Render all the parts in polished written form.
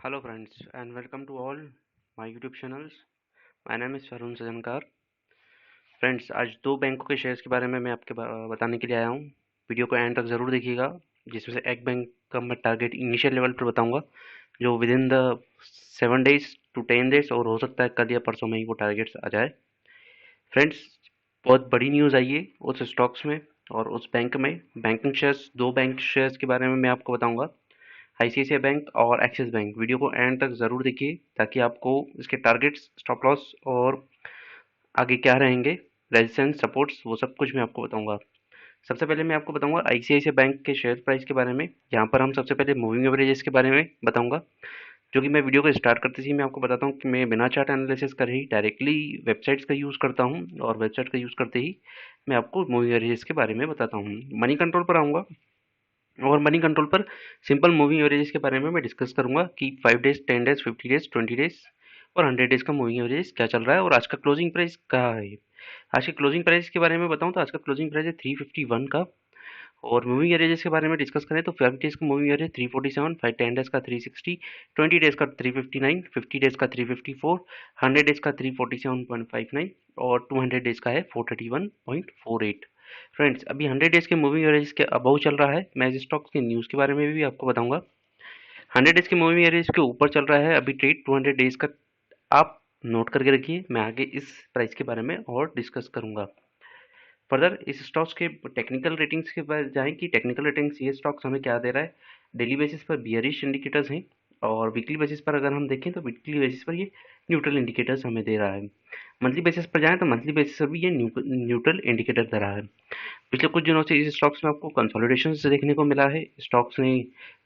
Hello friends and welcome to all my YouTube channels. My name is Varun Sajankar. Friends आज दो बैंकों के shares के बारे में मैं आपके बताने के लिए आया हूँ। वीडियो को एंड तक ज़रूर देखिएगा, जिसमें से एक बैंक का मैं टारगेट इनिशियल लेवल पर बताऊंगा, जो with in the 7 days to 10 days और हो सकता है कल या परसों में ही वो टारगेट्स आ जाए। फ्रेंड्स, बहुत बड़ी न्यूज़ आई है उस स्टॉक्स में और उस बैंक में। बैंकिंग शेयर्स, दो बैंक शेयर्स के बारे में मैं आपको बताऊंगा, आईसीआईसीआई बैंक और एक्सिस बैंक। वीडियो को एंड तक ज़रूर देखिए ताकि आपको इसके टारगेट्स, स्टॉप लॉस और आगे क्या रहेंगे, रेजिस्टेंस, सपोर्ट्स, वो सब कुछ मैं आपको बताऊंगा। सबसे पहले मैं आपको बताऊंगा आईसीआईसीआई बैंक के शेयर प्राइस के बारे में। यहाँ पर हम सबसे पहले मूविंग एवरेजेस के बारे में बताऊंगा, जो कि मैं वीडियो को स्टार्ट करते ही मैं आपको बताता हूँ कि मैं बिना चार्ट एनालिसिस करे ही डायरेक्टली वेबसाइट्स का यूज़ करता हूँ, और वेबसाइट का यूज़ करते ही मैं आपको मूविंग एवरेजेस के बारे में बताता हूँ। मनी कंट्रोल पर आऊँगा और मनी कंट्रोल पर सिंपल मूविंग एवरेजेस के बारे में मैं डिस्कस करूंगा कि 5 डेज, 10 डेज, 50 डेज, 20 डेज और 100 डेज का मूविंग एवरेज क्या चल रहा है और आज का क्लोजिंग प्राइस क्या है। आज के क्लोजिंग प्राइस के बारे में बताऊं तो आज का क्लोजिंग प्राइस है 351 का। और मूविंग एवरेजेस के बारे में डिस्कस करें तो 5 डेज का मूविंग एवरेज 347, 10 डेज का 360, 20 डेज का 359, 50 डेज का 354, 100 डेज का 347.59 और 200 डेज का है 431.48। फ्रेंड्स, अभी 100 डेज के मूविंग एवरेज के अबव चल रहा है। मैं इस स्टॉक के न्यूज़ के बारे में भी आपको बताऊंगा। 100 डेज के मूविंग एवरेज के ऊपर चल रहा है अभी ट्रेड 200 डेज का। आप नोट करके रखिए, मैं आगे इस प्राइस के बारे में और डिस्कस करूंगा। फर्दर इस स्टॉक्स के टेक्निकल रेटिंग्स के पास जाएं कि टेक्निकल रेटिंग्स ये स्टॉक्स हमें क्या दे रहा है। डेली बेसिस पर बियरिश इंडिकेटर्स हैं और वीकली बेसिस पर अगर हम देखें तो वीकली बेसिस पर ये न्यूट्रल इंडिकेटर्स हमें दे रहा है। मंथली बेसिस पर जाएं तो मंथली बेसिस पर भी ये न्यूट्रल इंडिकेटर दे रहा है। पिछले कुछ दिनों से इस स्टॉक्स में आपको कंसोलिडेशन से देखने को मिला है। स्टॉक्स ने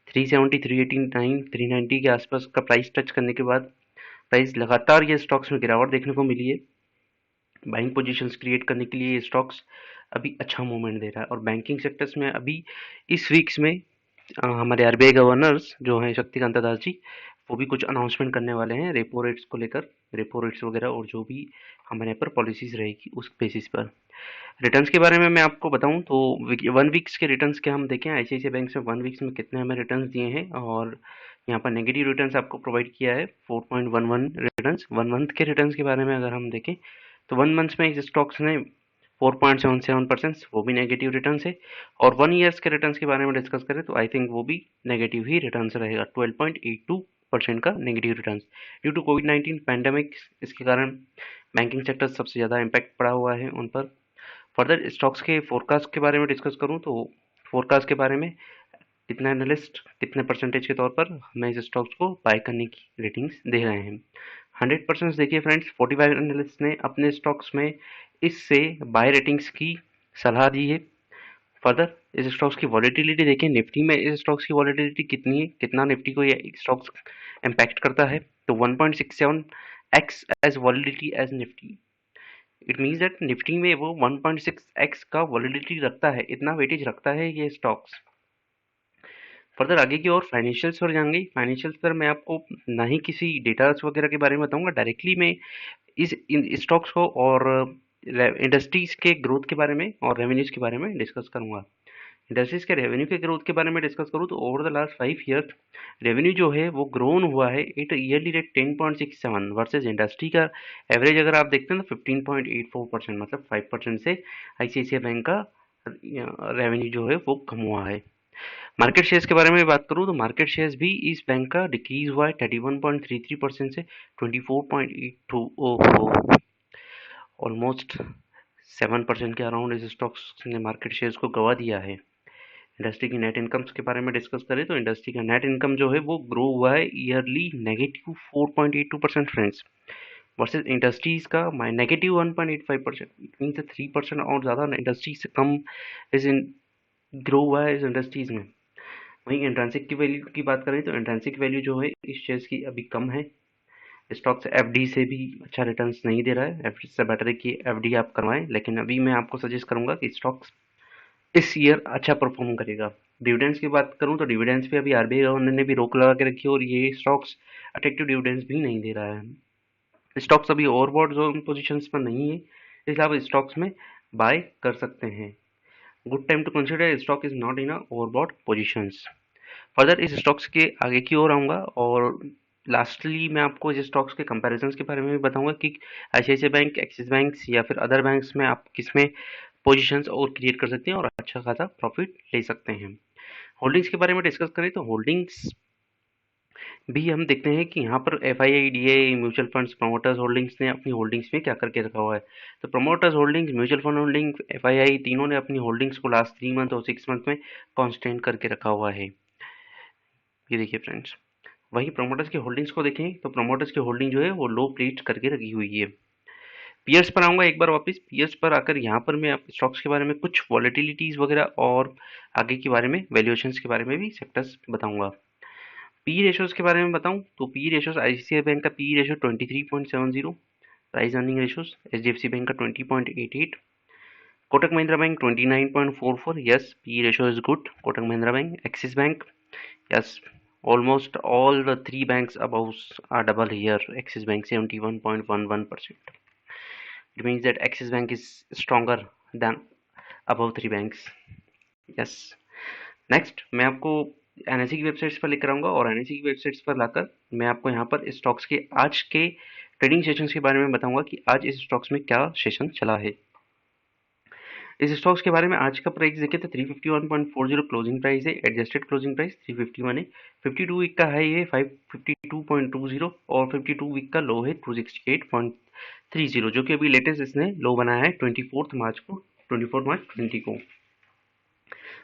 370, 389, 390 के आसपास का प्राइस टच करने के बाद प्राइस लगातार ये स्टॉक्स में गिरावट देखने को मिली है। बाइंग पोजीशंस क्रिएट करने के लिए ये स्टॉक्स अभी अच्छा मूवमेंट दे रहा है। और बैंकिंग सेक्टर्स में अभी इस वीक्स में हमारे आरबीआई गवर्नर्स जो हैं शक्तिकांत दास जी, वो भी कुछ अनाउंसमेंट करने वाले हैं रेपो रेट्स को लेकर, रेपो रेट्स वगैरह और जो भी हमारे यहाँ पर पॉलिसीज रहेगी उस बेसिस पर। रिटर्न्स के बारे में मैं आपको बताऊं तो 1 वीक्स के रिटर्न्स के हम देखें, आईसीआईसीआई बैंक में 1 वीक्स में कितने हमें रिटर्न्स दिए हैं। और यहाँ पर नेगेटिव रिटर्न्स आपको प्रोवाइड किया है 4.11 रिटर्न्स। 1 मंथ के रिटर्न्स के बारे में अगर हम देखें तो 1 मंथ में इस स्टॉक्स ने 4.77%, वो भी नेगेटिव रिटर्न्स है। और 1 ईयर्स के रिटर्न्स के बारे में डिस्कस करें तो आई थिंक वो भी नेगेटिव ही रिटर्न्स रहेगा, 12.82% का नेगेटिव रिटर्न्स ड्यू टू कोविड-19 पैंडेमिक। इसके कारण बैंकिंग सेक्टर सबसे ज़्यादा इम्पैक्ट पड़ा हुआ है उन पर। फर्दर स्टॉक्स के फोरकास्ट के बारे में डिस्कस करूं तो फोरकास्ट के बारे में कितना एनालिस्ट कितने परसेंटेज के तौर पर हमें इस स्टॉक्स को बाय करने की रेटिंग्स दे रहे हैं। 100% देखिए फ्रेंड्स, 45 एनालिस्ट ने अपने स्टॉक्स में इससे बाय रेटिंग्स की सलाह दी है। फर्दर इस स्टॉक्स की वॉलेटिलिटी देखें, निफ्टी में इस स्टॉक्स की वॉलेटिलिटी कितनी है, कितना निफ्टी को ये स्टॉक्स इम्पैक्ट करता है। तो 1.67x as volatility as Nifty. It means that Nifty में वो 1.6x का वॉलिडिटी रखता है, इतना वेटेज रखता है ये स्टॉक्स। फर्दर आगे की और फाइनेंशियल्स पर जाएंगे। फाइनेंशियल्स पर मैं आपको ना ही किसी डेटास वगैरह के बारे में बताऊंगा, डायरेक्टली मैं इस स्टॉक्स को और इंडस्ट्रीज के ग्रोथ के बारे में और रेवेन्यूज के बारे में डिस्कस करूंगा। इंडस्ट्रीज के रेवेन्यू के ग्रोथ के बारे में डिस्कस करूँ तो over the last 5 year revenue जो है वो ग्रोन हुआ है at yearly rate 10.67 versus industry का एवरेज अगर आप देखते हैं तो 15.84%, मतलब 5% से आईसीआईसीआई बैंक का रेवेन्यू जो है वो कम हुआ है। मार्केट शेयर्स के बारे में बात करूं तो मार्केट शेयर्स भी इस बैंक का डिक्रीज हुआ है 31.33% से 24.82, ऑलमोस्ट 7% के अराउंड इस स्टॉक्स ने मार्केट शेयर्स को गवा दिया है। इंडस्ट्री की नेट इनकम्स के बारे में डिस्कस करें तो इंडस्ट्री का नेट इनकम जो है वो ग्रो हुआ है yearly negative 4.82% friends, versus industries का नेगेटिव 1.85%। इट मीन 3% और ज़्यादा इंडस्ट्री से कम इस ग्रो हुआ है इस इंडस्ट्रीज में। वहीं इंट्रिंसिक की वैल्यू की बात करें तो इंट्रिंसिक वैल्यू जो है इस शेयर्स की अभी कम है। स्टॉक्स एफडी से भी अच्छा रिटर्न्स नहीं दे रहा है, एफडी से बेटर है कि एफडी आप करवाएं। लेकिन अभी मैं आपको सजेस्ट करूंगा कि स्टॉक्स इस ईयर अच्छा परफॉर्म करेगा। डिविडेंड्स की बात करूं तो डिविडेंड्स पे अभी आरबीआई गवर्नर ने भी रोक लगा के रखी है और ये स्टॉक्स अट्रैक्टिव डिविडेंड्स भी नहीं दे रहा है। स्टॉक्स अभी ओवरबॉट जोन पोजीशंस पर नहीं है, इसलिए आप स्टॉक्स में बाय कर सकते हैं। Good time to consider stock is not in overbought positions. Further इस स्टॉक्स के आगे की ओर आऊँगा और लास्टली मैं आपको इस स्टॉक्स के कंपैरिजंस के बारे में भी बताऊंगा कि आईसीआईसीआई बैंक, एक्सिस बैंक या फिर अदर बैंक्स में आप किसमें पोजीशंस और क्रिएट कर सकते हैं और अच्छा खासा प्रॉफिट ले सकते हैं। होल्डिंग्स के बारे में डिस्कस करें तो होल्डिंग्स भी हम देखते हैं कि यहाँ पर FII, DII, mutual funds, promoters holdings ने अपनी होल्डिंग्स में क्या करके रखा हुआ है। तो promoters holdings, mutual fund holding, FII तीनों ने अपनी होल्डिंग्स को लास्ट 3 मंथ और 6 मंथ में कांस्टेंट करके रखा हुआ है। ये देखिए फ्रेंड्स, वहीं प्रमोटर्स की होल्डिंग्स को देखें तो प्रमोटर्स की होल्डिंग जो है वो लो प्लेट करके रखी हुई है। पीयर्स पर आऊंगा एक बार वापस। पीयर्स पर आकर यहाँ पर मैं स्टॉक्स के बारे में कुछ वॉलेटिलिटीज वगैरह और आगे के बारे में वैल्यूएशंस के बारे में भी सेक्टर्स बताऊंगा। पी रेशियोज के बारे में बताऊं तो पी रेशियोज आईसीआईसीआई बैंक का P ratio 23.70, price earning ratios HDFC bank का 20.88, Kotak Mahindra bank 29.44, yes P ratio is good. Kotak Mahindra bank, axis bank, yes, almost all the three banks above are double here. Axis Bank 71.11%. It means that Axis Bank is stronger than above three banks. Yes. Next मैं आपको NSC की websites पर लेकर आऊंगा और NSC की websites पर लाकर मैं आपको यहाँ पर स्टॉक्स के आज के ट्रेडिंग सेशंस के बारे में बताऊंगा कि आज इस स्टॉक्स में क्या सेशन चला है। इस स्टॉक्स के बारे में आज का प्राइस देखें तो 351.40 क्लोजिंग प्राइस है। एडजस्टेड क्लोजिंग प्राइस 351 है। 52 वीक का हाई है 552.20 और 52 वीक का लो है 268.30, जो कि अभी लेटेस्ट इसने लो बनाया है 24 मार्च 20 को।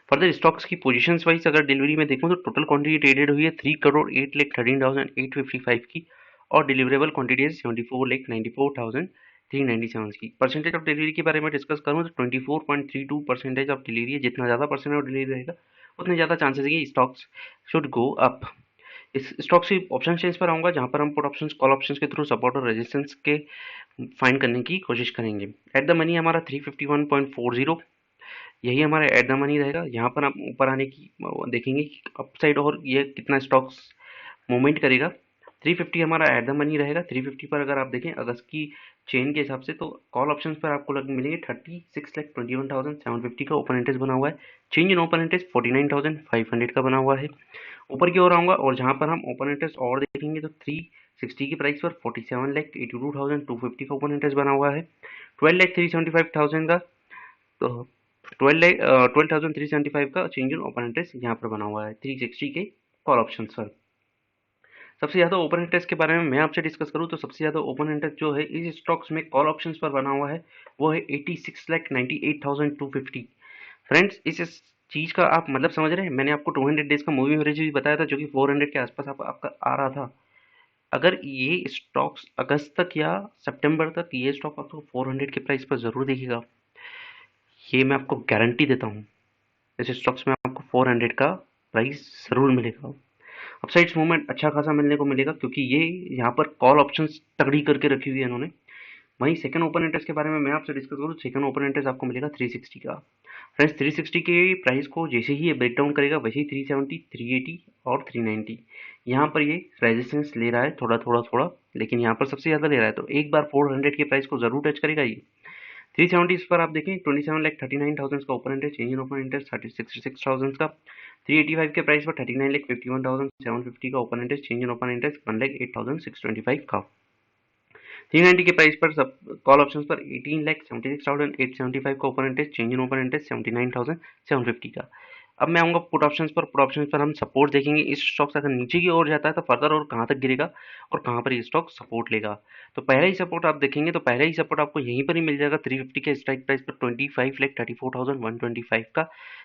फर्दर स्टॉक्स की पोजीशंस वाइज अगर डिलीवरी में देखूं तो टोटल क्वांटिटी ट्रेडेड हुई है 3,08,13,855 की और डिलीवरेबल क्वांटिटी है 74,94,397 की। परसेंटेज ऑफ डिलीवरी के बारे में डिस्कस करूं तो 24.32% ऑफ डिलीवरी है। जितना ज़्यादा परसेंट ऑफ डिलीवरी रहेगा उतने ज़्यादा चांसेस है कि स्टॉक्स शुड गो अप। इस स्टॉक्स की ऑप्शन चेंज पर आऊंगा जहां पर हम पुट ऑप्शंस, कॉल ऑप्शंस के थ्रू सपोर्ट और रेजिस्टेंस के फाइंड करने की कोशिश करेंगे। एट द मनी हमारा 351.40, यही हमारा एट द मनी रहेगा। यहाँ पर आप ऊपर आने की देखेंगे कि अपसाइड और ये कितना स्टॉक्स मूवमेंट करेगा। 350 हमारा एट द मनी रहेगा। 350 पर अगर आप देखें अगस्त की चेन के हिसाब से तो कॉल ऑप्शन पर आपको मिलेंगे 36,21,750 का ओपन इंटरेस्ट बना हुआ है। चेंज इन ओपन इंटरेस्ट 49,500 का बना हुआ है। ऊपर की ओर आऊंगा और जहां पर हम ओपन इंटरेस्ट और देखेंगे तो 360 की प्राइस पर 47,82,250 का ओपन इंटरेस्ट बना हुआ है। 12,375,000 का तो 12,375 का चेंज इन ओपन इंटरेस्ट यहाँ पर बना हुआ है 360 के कॉल ऑप्शन पर। सबसे ज़्यादा ओपन इंटरेस्ट के बारे में मैं आपसे डिस्कस करूँ तो सबसे ज़्यादा ओपन इंटरेस्ट जो है इस स्टॉक्स में कॉल ऑप्शंस पर बना हुआ है वो है 86,98,250। फ्रेंड्स, इस चीज़ का आप मतलब समझ रहे हैं। मैंने आपको 200 डेज का मूवी एवरेज भी बताया था जो कि 400 के आसपास आपका आ रहा था। अगर ये स्टॉक्स अगस्त तक या सितंबर तक ये स्टॉक आपको 400 के प्राइस पर ज़रूर दिखेगा, ये मैं आपको गारंटी देता हूँ। इस स्टॉक्स में आपको 400 का प्राइस ज़रूर मिलेगा। अपसाइड्स मूवमेंट अच्छा खासा मिलने को मिलेगा क्योंकि ये यहाँ पर कॉल ऑप्शंस तगड़ी करके रखी हुई है इन्होंने। वहीं सेकंड ओपन इंटरेस्ट के बारे में मैं आपसे डिस्कस करूँ, सेकंड ओपन इंटरेस्ट आपको मिलेगा 360 का। फ्रेंड्स, 360 के प्राइस को जैसे ही ये ब्रेक डाउन करेगा वैसे ही 370, 380 और 390 यहाँ पर ये रेजिस्टेंस ले रहा है थोड़ा, लेकिन यहाँ पर सबसे ज़्यादा ले रहा है। तो एक बार 400 के प्राइस को ज़रूर टच करेगा ये। 370 पर आप देखें 27,39,000 का open interest, change in open interest 66,000 का। 385 के प्राइस पर 39,51,750 का open interest, change in open interest 1,08,625 का। 390 के प्राइस पर सब कॉल ऑप्शंस पर 18,76,875 का open interest, change in open interest 79,750 का। अब मैं आऊँगा पुट ऑप्शंस पर। पुट ऑप्शंस पर हम सपोर्ट देखेंगे। इस स्टॉक से अगर नीचे की ओर जाता है तो फर्दर और कहाँ तक गिरेगा और कहाँ पर ये स्टॉक सपोर्ट लेगा। तो पहला ही सपोर्ट आप देखेंगे तो पहला ही सपोर्ट आपको यहीं पर ही मिल जाएगा 350 के स्ट्राइक प्राइस पर 25,34,125 का।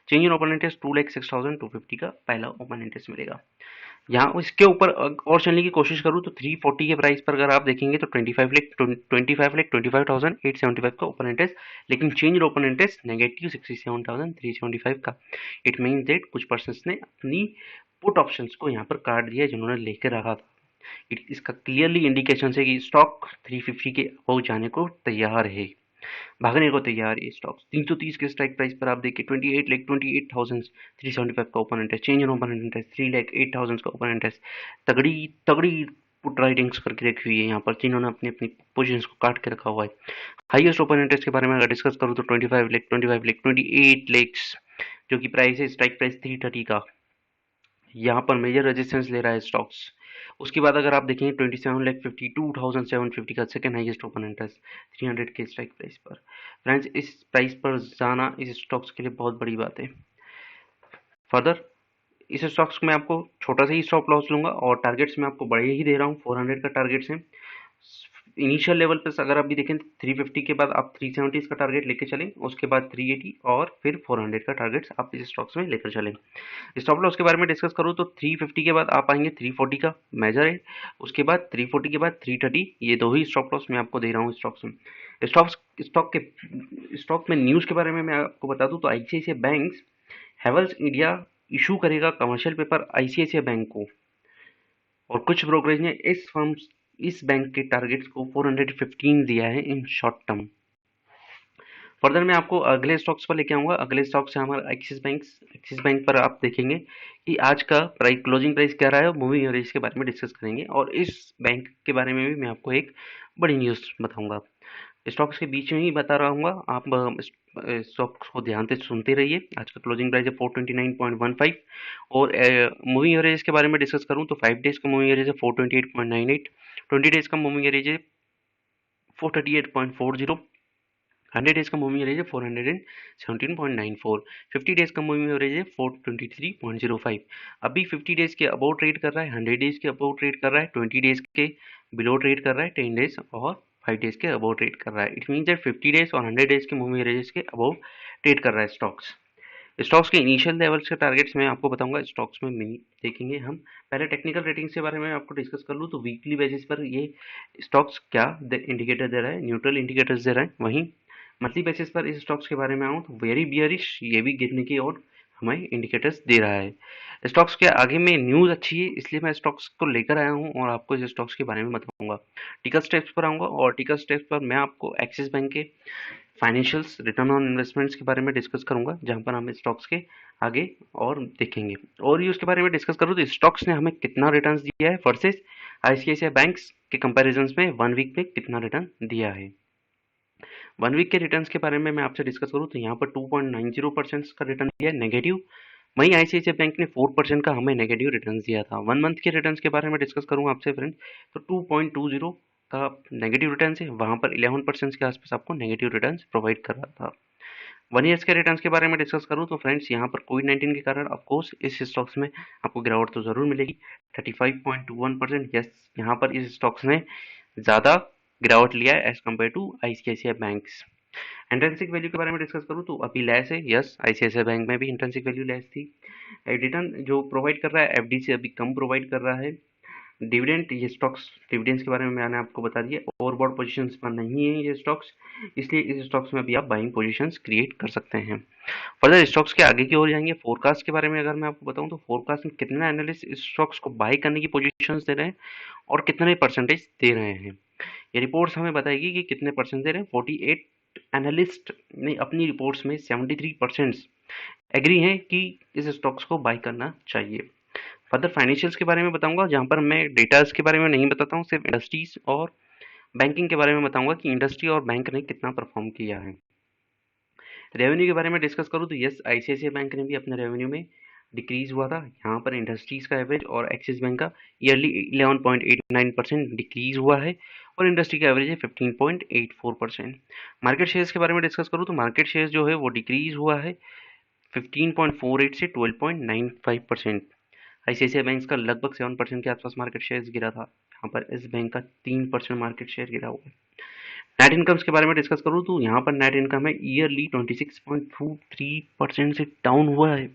चेंज इन ओपन इंटरेस्ट 2,06,250 का पहला ओपन इंटरेस्ट मिलेगा। यहाँ इसके ऊपर और चलने की कोशिश करूँ तो 340 के प्राइस पर अगर आप देखेंगे तो 25,25,875 का ओपन इंटरेस्ट, लेकिन चेंज ओपन इंटरेस्ट नेगेटिव 67,375 का। इट मीन्स दैट कुछ पर्सन्स ने अपनी पुट ऑप्शंस को यहाँ पर काट दिया जिन्होंने लेकर रखा था। इसका क्लियरली इंडिकेशन है कि स्टॉक 350 के अबव जाने को तैयार है, भागने को तैयार है स्टॉक्स। 330 के स्ट्राइक प्राइस पर आप देखिए 28,28,375 का open interest, change in open interest 3,08,000 का ओपन इंटरेस्ट। तगड़ी पुट राइटिंग्स करके रखी हुई है यहाँ पर जिन्होंने अपनी अपनी पोजीशंस को काट के रखा हुआ है। हाईएस्ट ओपन इंटरेस्ट के बारे में अगर डिस्कस करूँ तो 25 लाख, 25 लाख, 28 लाख जो कि प्राइस है स्ट्राइक प्राइस 330 का। यहाँ पर मेजर रेजिस्टेंस ले रहा है स्टॉक्स उसके बाद अगर आप देखें 27,52,750 का सेकंड हाईएस्ट ओपन इंटरेस्ट 300 के स्ट्राइक प्राइस पर। फ्रेंड्स, इस प्राइस पर जाना इस स्टॉक्स के लिए बहुत बड़ी बात है। फर्दर इस स्टॉक्स में आपको छोटा सा ही स्टॉप लॉस लूंगा और टारगेट्स में आपको बड़े ही दे रहा हूँ। 400 का टारगेट्स है। इनिशियल लेवल पे अगर आप भी देखें 350 के बाद आप 370 का टारगेट लेके चलें, उसके बाद 380 और फिर 400 का टारगेट्स आप इस स्टॉक्स में लेकर चलें। स्टॉप लॉस के बारे में डिस्कस करूँ तो 350 के बाद आप आएंगे 340 का मेजर है, उसके बाद 340 के बाद 330, ये दो ही स्टॉप लॉस मैं आपको दे रहा हूँ स्टॉक्स में। स्टॉक में न्यूज़ के बारे में मैं आपको बता दूं तो ICICI bank Havells India issue करेगा कमर्शियल पेपर आईसीआईसीआई बैंक को, और कुछ ब्रोकरेज ने इस बैंक के टारगेट्स को 415 दिया है इन शॉर्ट टर्म। फर्दर मैं आपको अगले स्टॉक्स पर लेके आऊंगा। अगले स्टॉक से हमारा एक्सिस बैंक पर आप देखेंगे कि आज का क्लोजिंग प्राइस क्या रहा है, मूविंग एवरेज के बारे में डिस्कस करेंगे, और इस बैंक के बारे में भी मैं आपको एक बड़ी न्यूज़ बताऊंगा। स्टॉक्स के बीच में ही बता रहा हूँ, आप स्टॉक्स को ध्यान से सुनते रहिए। आज का क्लोजिंग प्राइस है 429.15, और मूविंग एवरेज के बारे में डिस्कस करूँ तो 5 डेज का मूविंग एवरेज है 428.98, 20 डेज का मूविंग एवरेज है 438.40, 100 डेज का मूविंग एवरेज है 417.94, 50 डेज का मूविंग एवरेज है 423.05। अभी 50 डेज के अबव ट्रेड कर रहा है, 100 डेज के अबव ट्रेड कर रहा है, 20 डेज के बिलो ट्रेड कर रहा है, 10 डेज और 5 डेज के अबव ट्रेड कर रहा है। इट मीन दैट 50 डेज और 100 डेज के मूविंग एवरेज के अबव ट्रेड कर रहा है स्टॉक्स के इनिशियल लेवल्स के टारगेट्स मैं आपको बताऊंगा। स्टॉक्स में देखेंगे हम। पहले टेक्निकल रेटिंग्स के बारे में आपको डिस्कस कर लूँ तो वीकली बेसिस पर ये स्टॉक्स क्या इंडिकेटर दे रहा है, न्यूट्रल इंडिकेटर्स दे रहा है। वहीं मंथली बेसिस पर इस स्टॉक्स के बारे में आऊँ तो वेरी बियरिश, ये भी गिरने की ओर हमें इंडिकेटर्स दे रहा है। स्टॉक्स के आगे में न्यूज़ अच्छी है, इसलिए मैं स्टॉक्स को लेकर आया हूँ और आपको इस स्टॉक्स के बारे में बताऊंगा। टिकट स्टेप्स पर आऊँगा, और टिकट स्टेप्स पर मैं आपको एक्सिस बैंक के फाइनेंशियल्स, रिटर्न ऑन इन्वेस्टमेंट्स के बारे में डिस्कस करूंगा, जहां पर हम स्टॉक्स के आगे और देखेंगे। और ये उसके बारे में डिस्कस करूँ तो स्टॉक्स ने हमें कितना रिटर्न दिया है वर्सेस आईसीआईसीआई बैंक्स के कंपैरिजन में 1 वीक में कितना रिटर्न दिया है। 1 वीक के रिटर्न्स के बारे में मैं आपसे डिस्कस करूँ तो यहाँ पर 2.90% का रिटर्न दिया है नेगेटिव। वहीं आईसीआईसीआई बैंक ने 4% का हमें नेगेटिव रिटर्न दिया था। 1 मंथ के रिटर्न्स के बारे में डिस्कस करूँ आपसे फ्रेंड तो 2.20 का नेगेटिव रिटर्न है, वहां पर 11% के आसपास आपको नेगेटिव रिटर्न्स प्रोवाइड कर रहा था। 1 ईयर्स के रिटर्न्स के बारे में डिस्कस करूँ तो फ्रेंड्स यहाँ पर कोविड-19 के कारण ऑफकोर्स इस स्टॉक्स में आपको गिरावट तो जरूर मिलेगी, 35.21%। यस, यहाँ पर इस स्टॉक्स ने ज़्यादा गिरावट लिया है as compared to ICICI banks. Intrinsic value के बारे में डिस्कस करूँ तो अभी लेस है। यस, आईसीआईसीआई बैंक में भी इंट्रिंसिक वैल्यू लेस थी। रिटर्न जो प्रोवाइड कर रहा है एफडी से अभी कम प्रोवाइड कर रहा है। डिविडेंड, ये स्टॉक्स डिविडेंड्स के बारे में मैंने आपको बता दिया, ओवरबॉट पोजीशंस पर नहीं है ये स्टॉक्स, इसलिए इस स्टॉक्स में भी आप बाइंग पोजीशंस क्रिएट कर सकते हैं। फर्दर स्टॉक्स के आगे की ओर जाएंगे। फोरकास्ट के बारे में अगर मैं आपको बताऊं तो फोरकास्ट में कितने एनालिस्ट इस स्टॉक्स को बाय करने की पोजीशंस दे रहे हैं और कितने परसेंटेज दे रहे हैं, ये रिपोर्ट्स हमें बताएगी कि कितने परसेंट दे रहे हैं। 48 एनालिस्ट ने अपनी रिपोर्ट्स में 73% एग्री हैं कि इस स्टॉक्स को बाय करना चाहिए। फर्दर फाइनेंशियल्स के बारे में बताऊंगा, जहां पर मैं डेटास के बारे में नहीं बताता हूँ, सिर्फ इंडस्ट्रीज और बैंकिंग के बारे में बताऊंगा कि इंडस्ट्री और बैंक ने कितना परफॉर्म किया है। रेवेन्यू के बारे में डिस्कस करूँ तो यस, आईसीआईसीआई बैंक ने भी अपने रेवेन्यू में डिक्रीज हुआ था। यहाँ पर इंडस्ट्रीज का एवरेज और एक्सिस बैंक का ईयरली 11.89% डिक्रीज हुआ है, और इंडस्ट्री का एवरेज है 15.84%। मार्केट शेयर्स के बारे में डिस्कस करूँ तो मार्केट शेयर्स जो है वो डिक्रीज हुआ है 15.48 से 12.95%। आईसीआईसीआई बैंक का लगभग 7% के आसपास मार्केट शेयर गिरा था, यहाँ पर इस बैंक का 3% मार्केट शेयर गिरा हुआ है। नेट इनकम्स के बारे में डिस्कस करूँ तो यहाँ पर नेट इनकम है ईयरली 26.23% से डाउन हुआ है,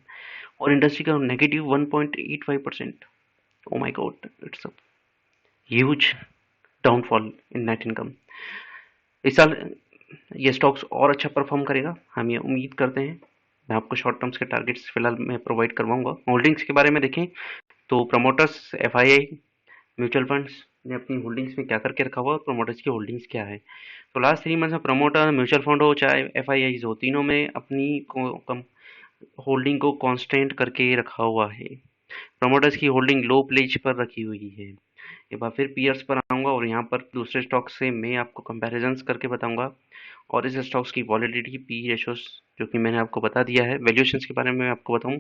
और इंडस्ट्री का negative 1.85%। Oh my God, it's a huge downfall in net income. इस साल ये स्टॉक्स और अच्छा परफॉर्म करेगा, हम ये उम्मीद करते हैं। मैं आपको शॉर्ट टर्म्स के टारगेट्स फिलहाल मैं प्रोवाइड करवाऊंगा। होल्डिंग्स के बारे में देखें तो प्रमोटर्स, एफआईआई, म्यूचुअल फंड्स ने अपनी होल्डिंग्स में क्या करके रखा हुआ है, प्रमोटर्स की होल्डिंग्स क्या है। तो लास्ट 3 मंथ्स में प्रमोटर, म्यूचुअल फंड हो चाहे एफआईआई हो, तीनों में अपनी होल्डिंग को कांस्टेंट करके रखा हुआ है। प्रमोटर्स की होल्डिंग लो प्लेज पर रखी हुई है। एक बार फिर पीयर्स पर आऊँगा और यहाँ पर दूसरे स्टॉक्स से मैं आपको कंपैरिजंस करके बताऊंगा, और इस स्टॉक्स की वॉलिडिटी, पी रेशोस जो कि मैंने आपको बता दिया है। वैल्यूएशंस के बारे में मैं आपको बताऊं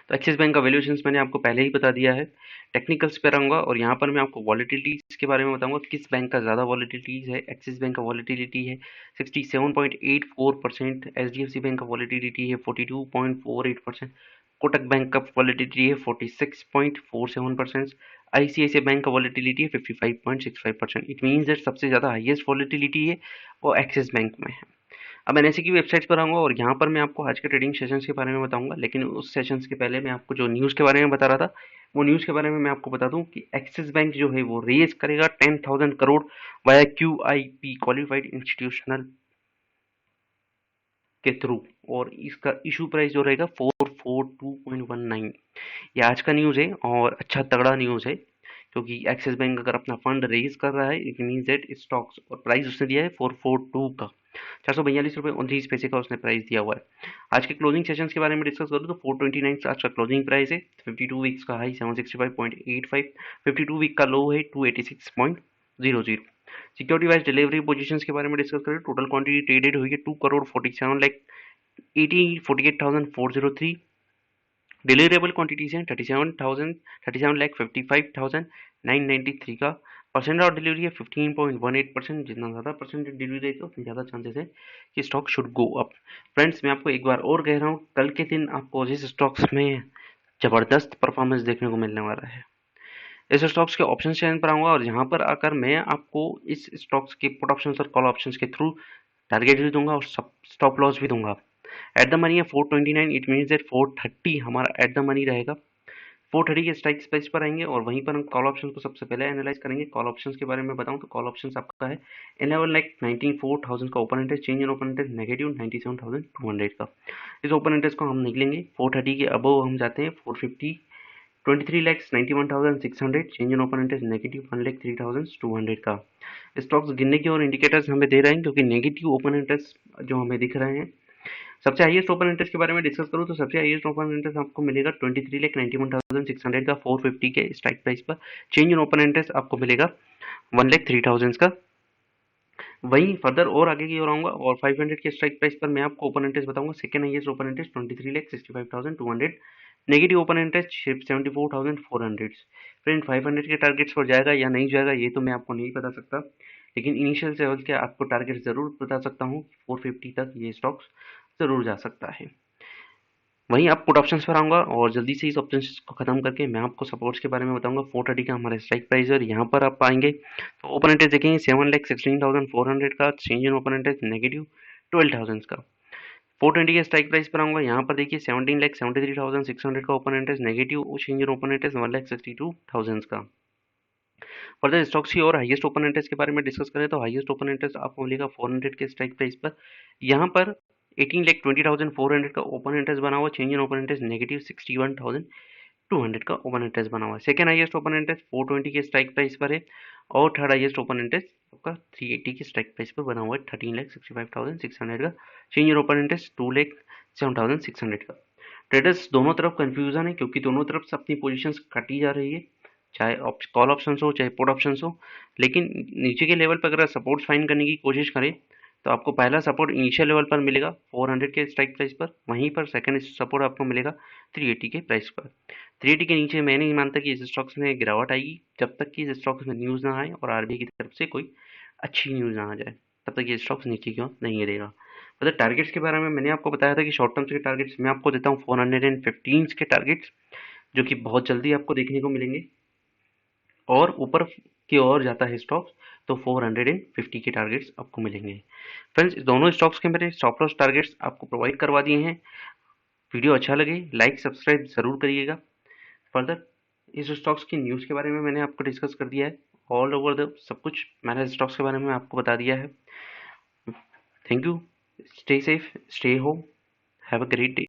तो एक्सिस बैंक का वैल्यूएशंस मैंने आपको पहले ही बता दिया है। टेक्निकल्स पे रहूँगा और यहाँ पर मैं आपको वॉलेटिलिटीज़ के बारे में बताऊँगा, किस बैंक का ज़्यादा वॉलेटिलिटीज़ है। एक्सिस बैंक का वॉलेटिलिटी है 67.84%, एचडीएफसी बैंक का वॉलेटिलिटी है 42.48%, कोटक बैंक का वॉलेटिलिटी है 46.47%, आईसीआईसीआई बैंक का वॉलेटिलिटी है 55.65%। इट मीन्स दैट सबसे ज़्यादा हाईएस्ट वॉलेटिलिटी है वो एक्सिस बैंक में है। अब एनएससी की वेबसाइट पर आऊँगा और यहाँ पर मैं आपको आज के ट्रेडिंग सेशंस के बारे में बताऊँगा, लेकिन उस सेशंस के पहले मैं आपको जो न्यूज़ के बारे में बता रहा था, वो न्यूज़ के बारे में मैं आपको बता दूँ कि एक्सिस बैंक जो है वो रेज करेगा 10,000 crore via QIP, qualified institutional के थ्रू, और इसका इशू प्राइस जो रहेगा 442.19। ये आज का न्यूज़ है और अच्छा तगड़ा न्यूज़ है, क्योंकि एक्सिस बैंक अगर अपना फंड रेज कर रहा है इट मीन्स दैट स्टॉक्स, और प्राइस उसने दिया है 442 का, 442 रुपये 29 पैसे का उसने प्राइस दिया हुआ है। आज के क्लोजिंग सेशंस के बारे में डिस्कस करूँ तो 429 आज का क्लोजिंग प्राइस है। 52 वीक्स का हाई 765.85, 52 वीक का लो है 286.00। सिक्योरिटी वाइज डिलीवरी पोजीशंस के बारे में डिस्कस करें, टोटल क्वांटिटी ट्रेडेड हुई है 2 करोड़ 47 लाख 48,403। डिलीवरेबल क्वांटिटीज हैं 37 लाख 55,993 का। परसेंट ऑफ डिलीवरी है 15.18%। जितना ज़्यादा परसेंट डिलीवरी रहेगी उतनी ज़्यादा चांसेस है कि stock should go up. Friends, मैं आपको एक बार और कह रहा हूँ, कल के दिन आपको जिस स्टॉक्स में ज़बरदस्त परफॉर्मेंस देखने को मिलने वाला है। इस स्टॉक्स के ऑप्शन चयन पर आऊँगा और यहाँ पर आकर मैं आपको इस स्टॉक्स के पुट ऑप्शंस और कॉल ऑप्शंस के थ्रू टारगेट भी दूंगा और स्टॉप लॉस भी दूंगा। एट द मनी है 429, इट मीन्स दैट 430 हमारा एट द मनी रहेगा। 430 के स्ट्राइक प्राइस पर आएंगे और वहीं पर हम कॉल ऑप्शन को सबसे पहले एनालाइज करेंगे। कॉल ऑप्शंस के बारे में बताऊं तो कॉल ऑप्शंस आपका है 11 लाख 94,000 का open interest, change in open interest negative 97,200 का। इस ओपन इंटरेस्ट को हम निकलेंगे। 430 के अबव हम जाते हैं 450, 23,91,600, change in open interest negative 1,03,200 का। स्टॉक्स गिनने की और इंडिकेटर्स हमें दे रहे हैं, क्योंकि नेगेटिव ओपन इंटरेस्ट जो हमें दिख रहे हैं। सबसे हाईएस्ट ओपन इंटरेस्ट के बारे में डिस्कस करूँ तो सबसे हाईएस्ट ओपन इंटरेस्ट आपको मिलेगा 23,91,600 का 450 के स्ट्राइक प्राइस पर। चेंज इन ओपन इंटरेस्ट आपको मिलेगा 1,03,000 का। वहीं फर्दर और आगे की ओर आऊंगा और 500 के स्ट्राइक प्राइस पर मैं आपको ओपन इंटरेस्ट बताऊंगा। Second highest open interest 23,65,200, negative open interest 74,400। Friend, 500 के टारगेट्स पर जाएगा या नहीं जाएगा ये तो मैं आपको नहीं बता सकता, लेकिन इनिशियल लेवल के आपको टारगेट जरूर बता सकता हूँ। 450 तक ये स्टॉक्स जरूर जा सकता है। वहीं आप पुट ऑप्शंस पर आऊंगा और जल्दी से इस ऑप्शंस को खत्म करके मैं आपको सपोर्ट्स के बारे में बताऊंगा। 430 का हमारा स्ट्राइक प्राइस है और यहाँ पर आप आएंगे तो ओपन इंटरेस्ट देखेंगे 7,16,400 का, change in open interest negative 12,000 का। 420 के स्ट्राइक प्राइस पर आऊंगा, यहाँ पर देखिए 17,73,600 का open interest negative, change in open interest 1,62,000 का। फर्दर स्टॉक्स की और हाईएस्ट ओपन इंटरेस्ट के बारे में डिस्कस करें तो हाईएस्ट ओपन इंटरेस्ट आपको मिलेगा 400 के स्ट्राइक प्राइस पर। यहाँ पर 18,20,400 का ओपन इंटरेस्ट बना हुआ, change in open interest negative 61,200 का ओपन इंटरेस्ट बना हुआ है। सेकंड हाईएस्ट ओपन इंटरेस्ट 420 के स्ट्राइक प्राइस पर है और थर्ड हाईएस्ट ओपन इंटरेस्ट आपका 380 के स्ट्राइक प्राइस पर बना हुआ है 13,65,600 का, चेंज इन ओपन इंटरेस्ट 2,07,600 का। ट्रेडर्स दोनों तरफ कंफ्यूजन है, क्योंकि दोनों तरफ से अपनी पोजीशंस काटी जा रही है, चाहे कॉल ऑप्शंस हो चाहे पुट ऑप्शंस हो। लेकिन नीचे के लेवल पर अगर सपोर्ट फाइंड करने की कोशिश करें तो आपको पहला सपोर्ट इनिशियल लेवल पर मिलेगा 400 के स्ट्राइक प्राइस पर, वहीं पर सेकंड सपोर्ट आपको मिलेगा 380 के प्राइस पर। 380 के नीचे मैं नहीं मानता कि इस स्टॉक्स में गिरावट आएगी जब तक कि इस स्टॉक्स में न्यूज़ ना आए और आरबीआई की तरफ से कोई अच्छी न्यूज़ ना आ जाए, तब तक ये स्टॉक्स नीचे की ओर नहीं गिरेगा। मतलब टारगेट्स के बारे में मैंने आपको बताया था कि शॉर्ट टर्म के टारगेट्स मैं आपको देता हूँ 415 के टारगेट्स, जो कि बहुत जल्दी आपको देखने को मिलेंगे, और ऊपर की ओर जाता है स्टॉक्स तो 450 के टारगेट्स आपको मिलेंगे। फ्रेंड्स, दोनों स्टॉक्स के मेरे स्टॉप लॉस टारगेट्स आपको प्रोवाइड करवा दिए हैं। वीडियो अच्छा लगे लाइक सब्सक्राइब जरूर करिएगा। फर्दर इस स्टॉक्स की न्यूज़ के बारे में मैंने आपको डिस्कस कर दिया है, ऑल ओवर द सब कुछ मैंने स्टॉक्स के बारे में आपको बता दिया है। Thank you, stay safe, stay home, have a great day.